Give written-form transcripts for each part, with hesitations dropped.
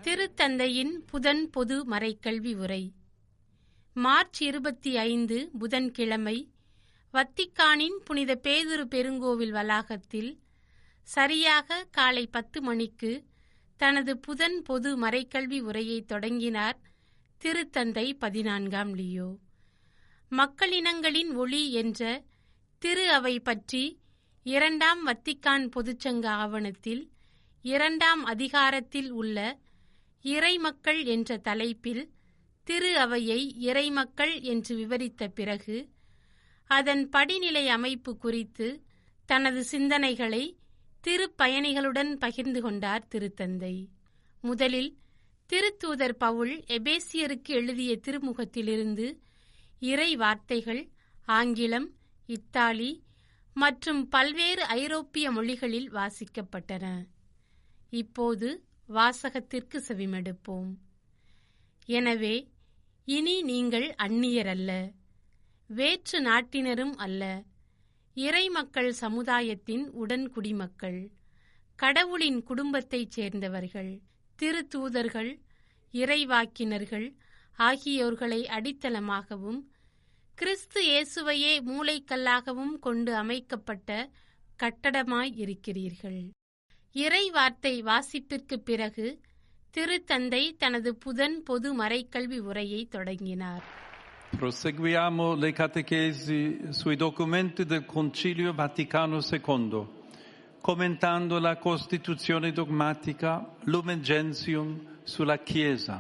திருத்தந்தையின் புதன் பொது மறைக்கல்வி உரை. மார்ச் 25 புதன்கிழமை, வத்திக்கானின் புனித பேதுரு பெருங்கோவில் வளாகத்தில் சரியாக காலை 10 மணிக்கு தனது புதன் பொது மறைக்கல்வி உரையை தொடங்கினார் திருத்தந்தை 14ஆம் லியோ. மக்களினங்களின் ஒளி என்ற திரு அவை பற்றி 2ஆம் வத்திக்கான் பொதுச்சங்க ஆவணத்தில் 2ஆம் அதிகாரத்தில் உள்ள இறைமக்கள் என்ற தலைப்பில் திரு அவையை இறைமக்கள் என்று விவரித்த பிறகு அதன் படிநிலை அமைப்பு குறித்து தனது சிந்தனைகளை திருப்பயணிகளுடன் பகிர்ந்து கொண்டார் திருத்தந்தை. முதலில் திருத்தூதர் பவுல் எபேசியருக்கு எழுதிய திருமுகத்திலிருந்து இறை வார்த்தைகள் ஆங்கிலம், இத்தாலி மற்றும் பல்வேறு ஐரோப்பிய மொழிகளில் வாசிக்கப்பட்டன. இப்போது வாசகத்திற்கு செவிமடுப்போம். எனவே இனி நீங்கள் அந்நியரல்ல, வேற்று நாட்டினரும் அல்ல, இறைமக்கள் சமுதாயத்தின் உடன்குடிமக்கள், கடவுளின் குடும்பத்தைச் சேர்ந்தவர்கள், திருத்தூதர்கள், இறைவாக்கினர்கள் ஆகியோர்களை அடித்தளமாகவும் கிறிஸ்து இயேசுவையே மூலைக்கல்லாகவும் கொண்டு அமைக்கப்பட்ட கட்டடமாய் இருக்கிறீர்கள். இறை வார்த்தை வாசிப்பிற்கு பிறகு திருத்தந்தை தனது புதன் பொது மறைக்கல்வி உரையை தொடங்கினார். Proseguiamo le catechesi sui documenti del Concilio Vaticano II, commentando la Costituzione dogmatica Lumen Gentium sulla Chiesa.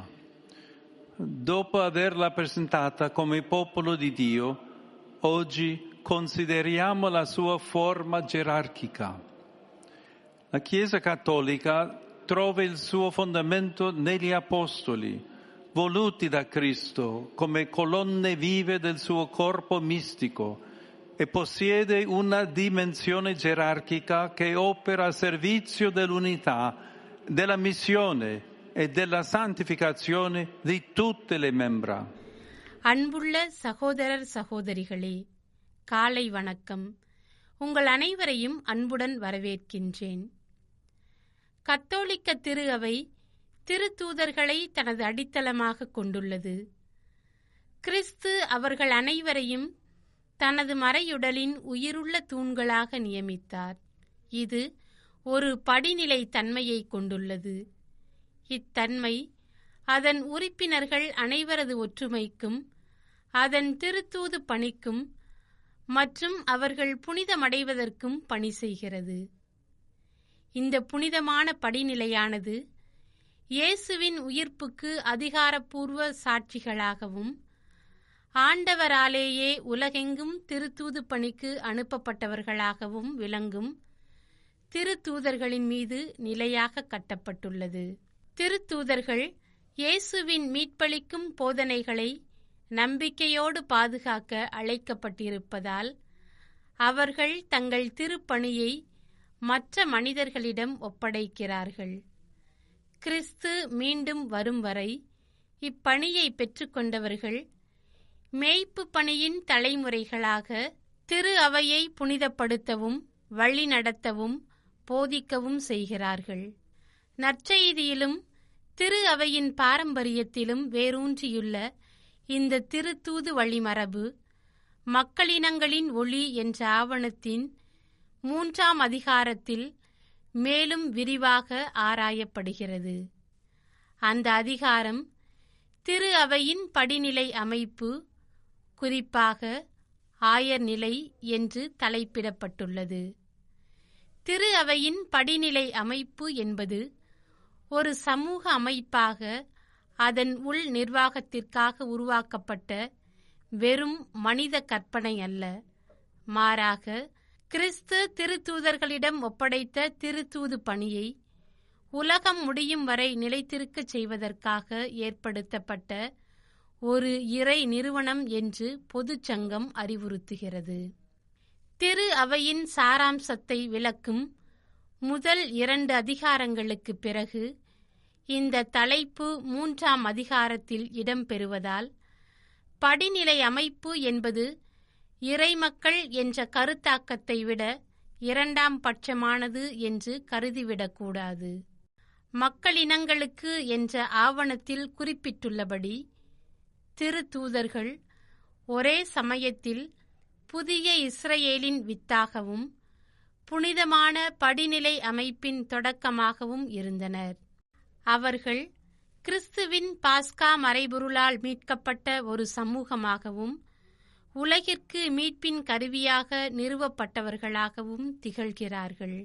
Dopo averla presentata come popolo di Dio, oggi consideriamo la sua forma gerarchica. La Chiesa cattolica trova il suo fondamento negli Apostoli, voluti da Cristo come colonne vive del suo corpo mistico, e possiede una dimensione gerarchica che opera a servizio dell'unità, della missione e della santificazione di tutte le membra. அன்புள்ள சகோதரர் சகோதரிகளே, காலை வணக்கம். உங்கள் அனைவரையும் அன்புடன் வரவேற்கின்றேன். கத்தோலிக்க திரு அவை திருத்தூதர்களை தனது அடித்தளமாக கொண்டுள்ளது. கிறிஸ்து அவர்கள் அனைவரையும் தனது மறையுடலின் உயிருள்ள தூண்களாக நியமித்தார். இது ஒரு படிநிலை தன்மையை கொண்டுள்ளது. இத்தன்மை அதன் உறுப்பினர்கள் அனைவரது ஒற்றுமைக்கும் அதன் திருத்தூது பணிக்கும் மற்றும் அவர்கள் புனிதமடைவதற்கும் பணி செய்கிறது. இந்த புனிதமான படிநிலையானது இயேசுவின் உயிர்ப்புக்கு அதிகாரப்பூர்வ சாட்சிகளாகவும் ஆண்டவராலேயே உலகெங்கும் திருத்தூது பணிக்கு அனுப்பப்பட்டவர்களாகவும் விளங்கும் திருத்தூதர்களின் மீது நிலையாக கட்டப்பட்டுள்ளது. திருத்தூதர்கள் இயேசுவின் மீட்பளிக்கும் போதனைகளை நம்பிக்கையோடு பாதுகாக்க அழைக்கப்பட்டிருப்பதால் அவர்கள் தங்கள் திருப்பணியை மற்ற மனிதர்களிடம் ஒப்படைக்கிறார்கள். கிறிஸ்து மீண்டும் வரும் வரை இப்பணியை பெற்றுக்கொண்டவர்கள் மேய்ப்பு பணியின் தலைமுறைகளாக திரு அவையை புனிதப்படுத்தவும் வழிநடத்தவும் போதிக்கவும் செய்கிறார்கள். நற்செய்தியிலும் திரு அவையின் பாரம்பரியத்திலும் வேரூன்றியுள்ள இந்த திருத்தூது வழிமரபு மக்களினங்களின் ஒளி என்ற ஆவணத்தின் 3ஆம் அதிகாரத்தில் மேலும் விரிவாக ஆராயப்படுகிறது. அந்த அதிகாரம் திரு அவையின் படிநிலை அமைப்பு, குறிப்பாக ஆயர் நிலை என்று தலைப்பிடப்பட்டுள்ளது. திரு அவையின் படிநிலை அமைப்பு என்பது ஒரு சமூக அமைப்பாக அதன் உள் நிர்வாகத்திற்காக உருவாக்கப்பட்ட வெறும் மனித கற்பனை அல்ல, மாறாக கிறிஸ்து திருத்தூதர்களிடம் ஒப்படைத்த திருத்தூது பணியை உலகம் முடியும் வரை நிலைத்திருக்கச் செய்வதற்காக ஏற்படுத்தப்பட்ட ஒரு இறை நிறுவனம் என்று பொதுச்சங்கம் அறிவுறுத்துகிறது. திரு அவையின் சாராம்சத்தை விளக்கும் முதல் 2 அதிகாரங்களுக்கு பிறகு இந்த தலைப்பு 3ஆம் அதிகாரத்தில் இடம்பெறுவதால் படிநிலை அமைப்பு என்பது இறைமக்கள் என்ற கருத்தாக்கத்தை விட 2ஆம் பட்சமானது என்று கருதிவிடக்கூடாது. மக்களினங்களுக்கு என்ற ஆவணத்தில் குறிப்பிட்டுள்ளபடி திருத்தூதர்கள் ஒரே சமயத்தில் புதிய இஸ்ரவேலின் வித்தாகவும் புனிதமான படிநிலை அமைப்பின் தொடக்கமாகவும் இருந்தனர். அவர்கள் கிறிஸ்துவின் பாஸ்கா மறைபொருளால் மீட்கப்பட்ட ஒரு சமூகமாகவும் உலகிற்கு மீட்பின் கருவியாக நிறுவப்பட்டவர்களாகவும் திகழ்கிறார்கள்.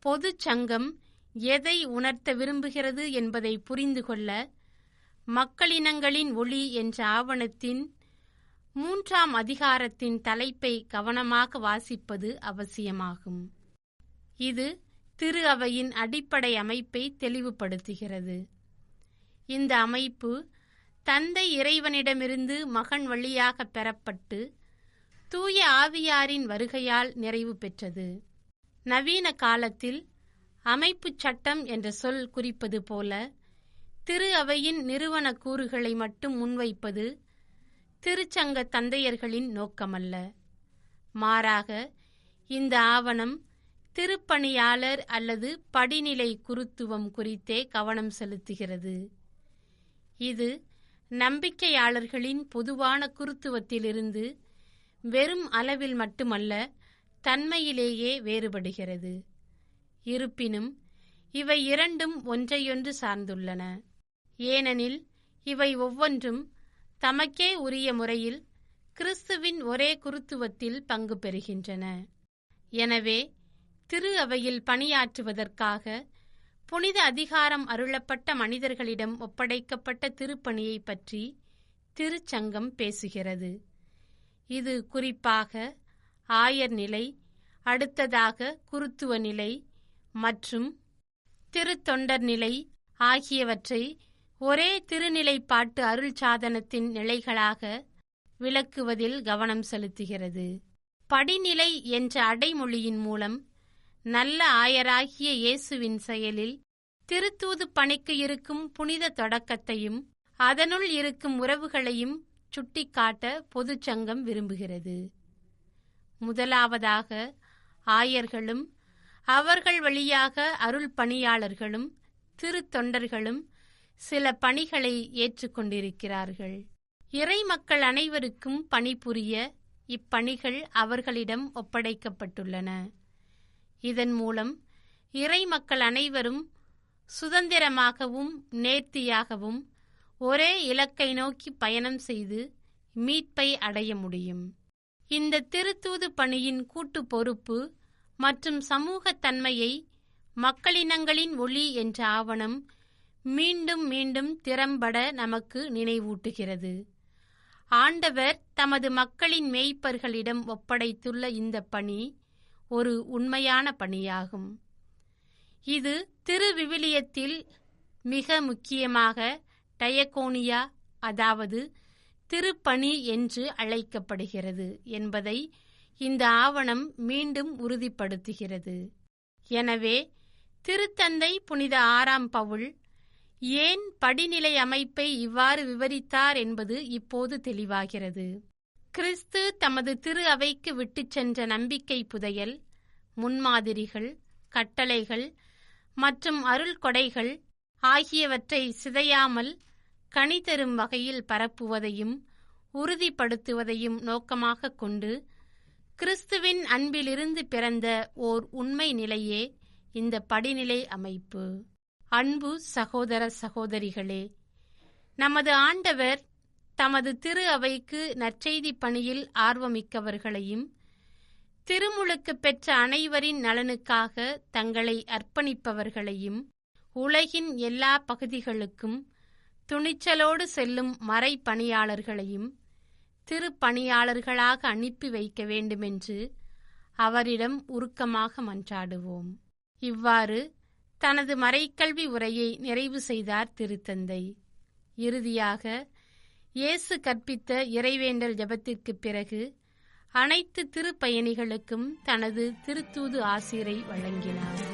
பொது சங்கம் எதை உணர்த்த விரும்புகிறது என்பதை புரிந்து கொள்ள மக்களினங்களின் ஒளி என்ற ஆவணத்தின் 3ஆம் அதிகாரத்தின் தலைப்பை கவனமாக வாசிப்பது அவசியமாகும். இது திரு அவையின் அடிப்படை அமைப்பை தெளிவுபடுத்துகிறது. இந்த அமைப்பு தந்தை இறைவனிடமிருந்து மகன் வழியாக பெறப்பட்டு தூய ஆவியாரின் வருகையால் நிறைவு பெற்றது. நவீன காலத்தில் அமைப்புச் சட்டம் என்ற சொல் குறிப்பது போல திரு அவையின் நிறுவன கூறுகளை மட்டும் முன்வைப்பது திருச்சங்க தந்தையர்களின் நோக்கமல்ல. மாறாக இந்த ஆவணம் திருப்பணியாளர் அல்லது படிநிலை குருத்துவம் குறித்தே கவனம் செலுத்துகிறது. இது நம்பிக்கையாளர்களின் பொதுவான குருத்துவத்திலிருந்து வெறும் அளவில் மட்டுமல்ல, தன்மையிலேயே வேறுபடுகிறது. இருப்பினும் இவை இரண்டும் ஒன்றையொன்று சார்ந்துள்ளன. ஏனெனில் இவை ஒவ்வொன்றும் தமக்கே உரிய முறையில் கிறிஸ்துவின் ஒரே குருத்துவத்தில் பங்கு பெறுகின்றன. எனவே திரு அவையில் பணியாற்றுவதற்காக புனித அதிகாரம் அருளப்பட்ட மனிதர்களிடம் ஒப்படைக்கப்பட்ட திருப்பணியை பற்றி திருச்சங்கம் பேசுகிறது. இது குறிப்பாக ஆயர் நிலை, அடுத்ததாக குருத்துவ நிலை மற்றும் திருத்தொண்டர் நிலை ஆகியவற்றை ஒரே திருநிலைப்பாட்டு அருள் சாதனத்தின் நிலைகளாக விளக்குவதில் கவனம் செலுத்துகிறது. படிநிலை என்ற அடைமொழியின் மூலம் நல்ல ஆயராகிய இயேசுவின் செயலில் திருத்தூது பணிக்கு இருக்கும் புனித தொடக்கத்தையும் அதனுள் இருக்கும் உறவுகளையும் சுட்டிக்காட்ட பொதுச்சங்கம் விரும்புகிறது. முதலாவதாக ஆயர்களும் அவர்கள் வழியாக அருள் பணியாளர்களும் திருத்தொண்டர்களும் சில பணிகளை ஏற்றுக்கொண்டிருக்கிறார்கள். இறை மக்கள் அனைவருக்கும் பணிபுரிய இப்பணிகள் அவர்களிடம் ஒப்படைக்கப்பட்டுள்ளன. இதன் மூலம் இறை மக்கள் அனைவரும் சுதந்திரமாகவும் நேர்த்தியாகவும் ஒரே இலக்கை நோக்கி பயணம் செய்து மீட்பை அடைய முடியும். இந்த திருத்தூது பணியின் கூட்டு பொறுப்பு மற்றும் சமூகத்தன்மையை மக்களினங்களின் ஒளி என்ற ஆவணம் மீண்டும் மீண்டும் திறம்பட நமக்கு நினைவூட்டுகிறது. ஆண்டவர் தமது மக்களின் மேய்ப்பர்களிடம் ஒப்படைத்துள்ள இந்த பணி ஒரு உண்மையான பணியாகும். இது திருவிவிலியத்தில் மிக முக்கியமாக டயகோனியா, அதாவது திருப்பணி என்று அழைக்கப்படுகிறது என்பதை இந்த ஆவணம் மீண்டும் உறுதிப்படுத்துகிறது. எனவே திருத்தந்தை புனித 6ஆம் பவுல் ஏன் படிநிலை அமைப்பை இவ்வாறு விவரித்தார் என்பது இப்போது தெளிவாகிறது. கிறிஸ்து தமது திரு அவைக்கு விட்டுச் சென்ற நம்பிக்கை புதையல், முன்மாதிரிகள், கட்டளைகள் மற்றும் அருள் கொடைகள் ஆகியவற்றை சிதையாமல் கனி தரும் வகையில் பரப்புவதையும் உறுதிப்படுத்துவதையும் நோக்கமாக கொண்டு கிறிஸ்துவின் அன்பிலிருந்து பிறந்த ஓர் உண்மை நிலையே இந்த படிநிலை அமைப்பு. அன்பு சகோதர சகோதரிகளே, நமது ஆண்டவர் தமது திரு அவைக்கு நற்செய்தி பணியில் ஆர்வமிக்கவர்களையும் திருமுழுக்கு பெற்ற அனைவரின் நலனுக்காக தங்களை அர்ப்பணிப்பவர்களையும் உலகின் எல்லா பகுதிகளுக்கும் துணிச்சலோடு செல்லும் மறை பணியாளர்களையும் திருப்பணியாளர்களாக அனுப்பி வைக்க வேண்டுமென்று அவரிடம் உருக்கமாக மன்றாடுவோம். இவ்வாறு தனது மறைக்கல்வி உரையை நிறைவு செய்தார் திருத்தந்தை. இறுதியாக இயேசு கற்பித்த இறைவேண்டல் ஜெபத்திற்குப் பிறகு அனைத்து திருப்பயணிகளுக்கும் தனது திருத்தூது ஆசீரை வழங்கினார்.